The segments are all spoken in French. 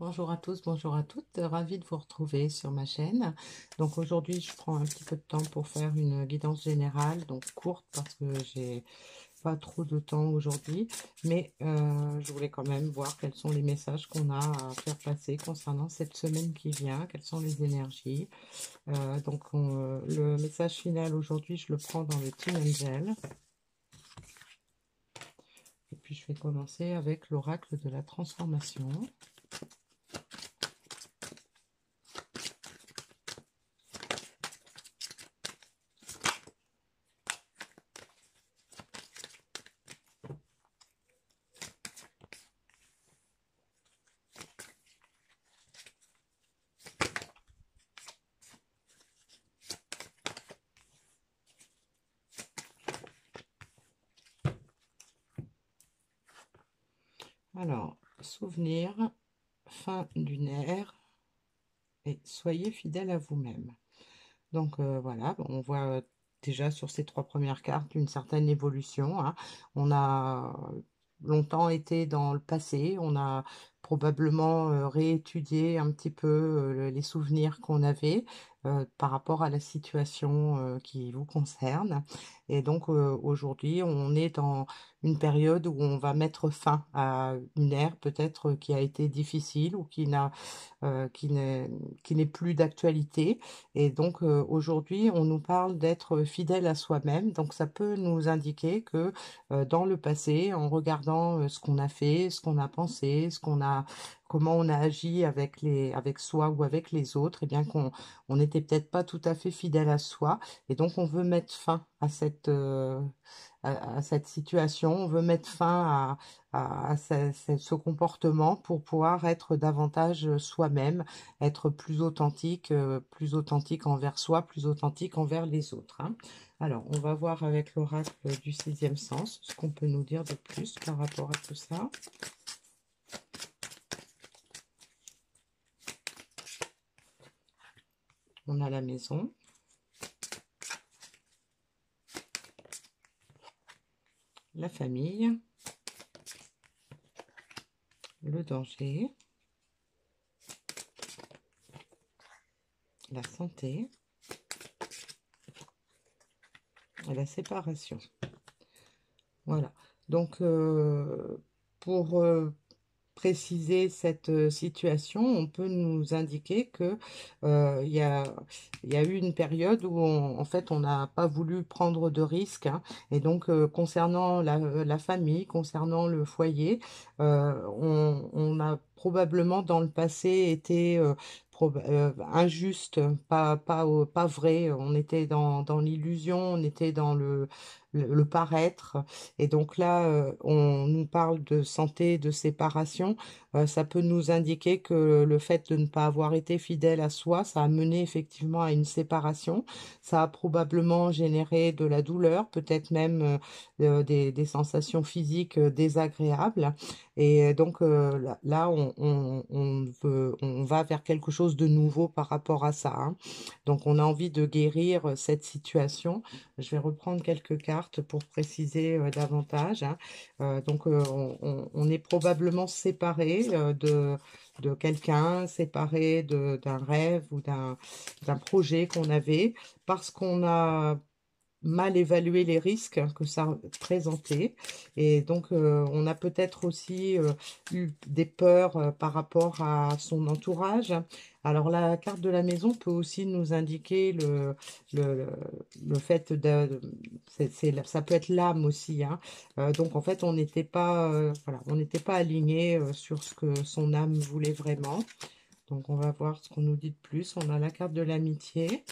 Bonjour à tous, bonjour à toutes, ravie de vous retrouver sur ma chaîne. Donc aujourd'hui, je prends un petit peu de temps pour faire une guidance générale, donc courte parce que j'ai pas trop de temps aujourd'hui, mais je voulais quand même voir quels sont les messages qu'on a à faire passer concernant cette semaine qui vient, quelles sont les énergies. Le message final aujourd'hui, je le prends dans le Team Angel. Et puis je vais commencer avec l'oracle de la transformation. Alors, souvenir, fin d'une ère et soyez fidèle à vous-même. Donc voilà, on voit déjà sur ces trois premières cartes une certaine évolution, hein. On a longtemps été dans le passé, on a probablement réétudié un petit peu les souvenirs qu'on avait par rapport à la situation qui vous concerne. Et donc aujourd'hui, on est dans une période où on va mettre fin à une ère peut-être qui a été difficile ou euh, qui n'est qui n'est plus d'actualité. Et donc aujourd'hui, on nous parle d'être fidèle à soi-même. Donc ça peut nous indiquer que dans le passé, en regardant ce qu'on a fait, ce qu'on a pensé, comment on a agi avec soi ou avec les autres, et bien on n'était peut-être pas tout à fait fidèle à soi. Et donc on veut mettre fin à cette situation. On veut mettre fin à ce comportement pour pouvoir être davantage soi-même, être plus authentique envers soi, plus authentique envers les autres, hein. Alors, on va voir avec l'oracle du sixième sens ce qu'on peut nous dire de plus par rapport à tout ça. On a la maison, la famille, le danger, la santé et la séparation. Voilà. Donc, pour préciser cette situation, on peut nous indiquer que il y a eu une période où en fait on n'a pas voulu prendre de risques, hein. Et donc concernant la famille, concernant le foyer, on a probablement dans le passé été injuste, pas vrai. On était dans l'illusion, on était dans le paraître. Et donc là, on nous parle de santé, de séparation. Ça peut nous indiquer que le fait de ne pas avoir été fidèle à soi, ça a mené effectivement à une séparation. Ça a probablement généré de la douleur, peut-être même des sensations physiques désagréables. Et donc là, on va vers quelque chose de nouveau par rapport à ça, hein. Donc on a envie de guérir cette situation. Je vais reprendre quelques cartes pour préciser davantage, hein. On est probablement séparé de quelqu'un, séparé d'un rêve ou d'un projet qu'on avait parce qu'on a mal évalué les risques que ça présentait. Et donc, on a peut-être aussi eu des peurs par rapport à son entourage. Alors, la carte de la maison peut aussi nous indiquer le, le fait ça peut être l'âme aussi, hein. Donc, en fait, on n'était pas, voilà, on n'était pas aligné sur ce que son âme voulait vraiment. Donc, on va voir ce qu'on nous dit de plus. On a la carte de l'amitié,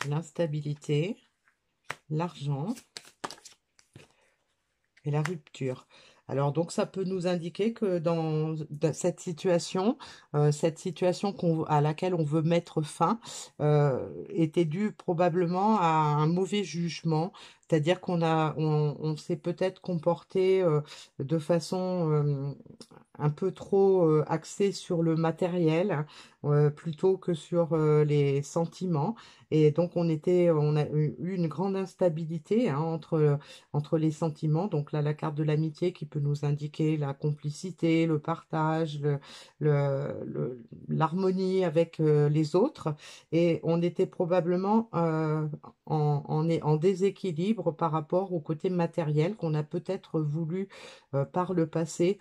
l'instabilité, l'argent et la rupture. Alors donc ça peut nous indiquer que dans cette situation à laquelle on veut mettre fin était due probablement à un mauvais jugement, c'est-à-dire on s'est peut-être comporté de façon un peu trop axé sur le matériel, plutôt que sur les sentiments. Et donc, on a eu une grande instabilité, hein, entre les sentiments. Donc là, la carte de l'amitié qui peut nous indiquer la complicité, le partage, l'harmonie avec les autres. Et on était probablement en déséquilibre par rapport au côté matériel qu'on a peut-être voulu par le passé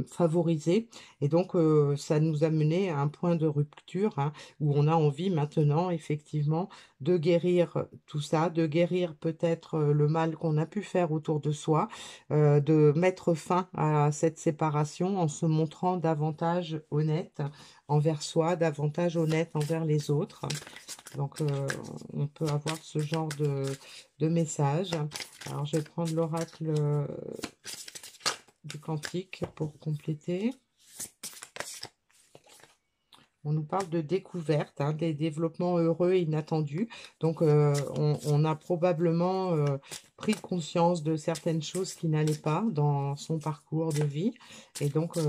favoriser. Et donc, ça nous a mené à un point de rupture, hein, où on a envie maintenant, effectivement, de guérir tout ça, de guérir peut-être le mal qu'on a pu faire autour de soi, de mettre fin à cette séparation en se montrant davantage honnête envers soi, davantage honnête envers les autres. Donc, on peut avoir ce genre de message. Alors, je vais prendre l'oracle du cantique pour compléter. On nous parle de découverte, hein, des développements heureux et inattendus. Donc, on a probablement pris conscience de certaines choses qui n'allaient pas dans son parcours de vie. Et donc,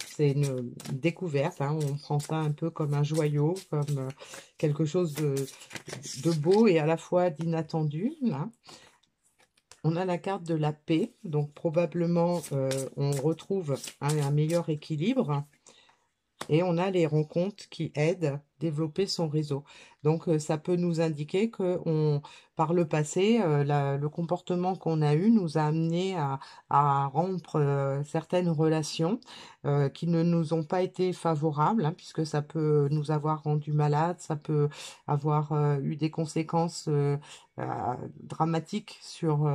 c'est une découverte, hein. On prend ça un peu comme un joyau, comme quelque chose de beau et à la fois d'inattendu, hein. On a la carte de la paix. Donc, probablement, on retrouve un meilleur équilibre. Et on a les rencontres qui aident à développer son réseau. Donc, ça peut nous indiquer que par le passé, le comportement qu'on a eu nous a amené à rompre certaines relations qui ne nous ont pas été favorables, hein, puisque ça peut nous avoir rendu malades, ça peut avoir eu des conséquences dramatiques sur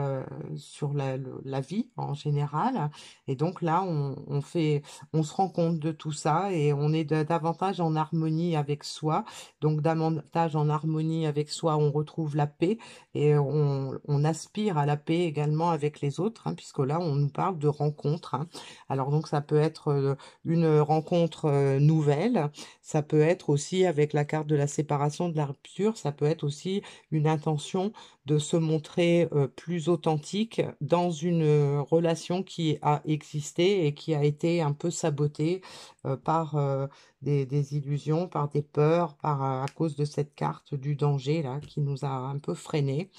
la vie en général. Et donc là, on se rend compte de tout ça et on est davantage en harmonie avec soi. Donc davantage en harmonie avec soi, on retrouve la paix et on aspire à la paix également avec les autres, hein, puisque là, on nous parle de rencontres, hein. Alors donc ça peut être une rencontre nouvelle, ça peut être aussi avec la carte de la séparation, de la rupture, ça peut être aussi une intention de se montrer plus authentique dans une relation qui a existé et qui a été un peu sabotée par des illusions, par des peurs, à cause de cette carte du danger là qui nous a un peu freinés.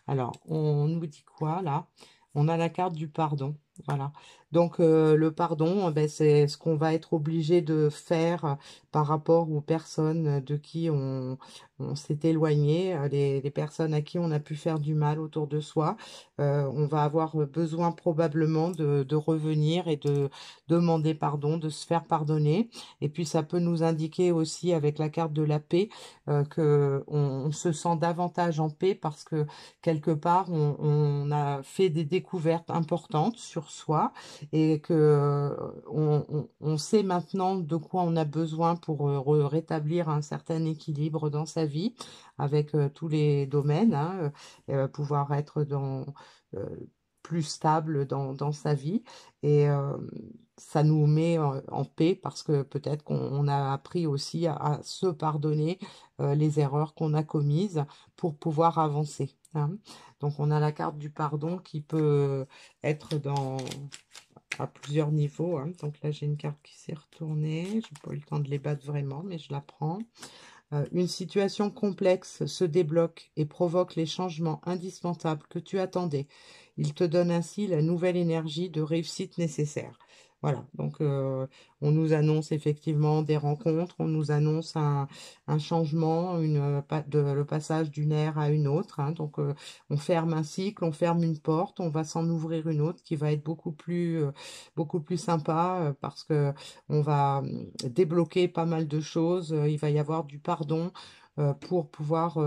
Alors, on nous dit quoi là? On a la carte du pardon. Voilà. Donc, le pardon, ben, c'est ce qu'on va être obligé de faire par rapport aux personnes de qui on s'est éloigné, les personnes à qui on a pu faire du mal autour de soi. On va avoir besoin probablement de revenir et de demander pardon, de se faire pardonner. Et puis, ça peut nous indiquer aussi avec la carte de la paix que on se sent davantage en paix parce que quelque part, on a fait des découvertes importantes sur soi et que on sait maintenant de quoi on a besoin pour rétablir un certain équilibre dans sa vie avec tous les domaines, hein, pouvoir être euh, plus stable dans sa vie et ça nous met en paix parce que peut-être qu'on a appris aussi à se pardonner les erreurs qu'on a commises pour pouvoir avancer, hein. Donc on a la carte du pardon qui peut être à plusieurs niveaux, hein. Donc là j'ai une carte qui s'est retournée, j'ai pas eu le temps de les battre vraiment, mais je la prends. Une situation complexe se débloque et provoque les changements indispensables que tu attendais. Il te donne ainsi la nouvelle énergie de réussite nécessaire. Voilà, donc on nous annonce effectivement des rencontres, on nous annonce un changement, le passage d'une ère à une autre, hein. Donc on ferme un cycle, on ferme une porte, on va s'en ouvrir une autre qui va être beaucoup plus sympa parce que on va débloquer pas mal de choses. Il va y avoir du pardon pour pouvoir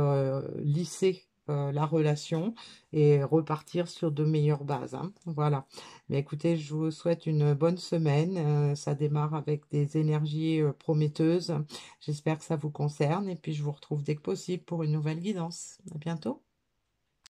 lisser la relation et repartir sur de meilleures bases, hein. Voilà. Mais écoutez, je vous souhaite une bonne semaine. Ça démarre avec des énergies prometteuses. J'espère que ça vous concerne et puis je vous retrouve dès que possible pour une nouvelle guidance. À bientôt.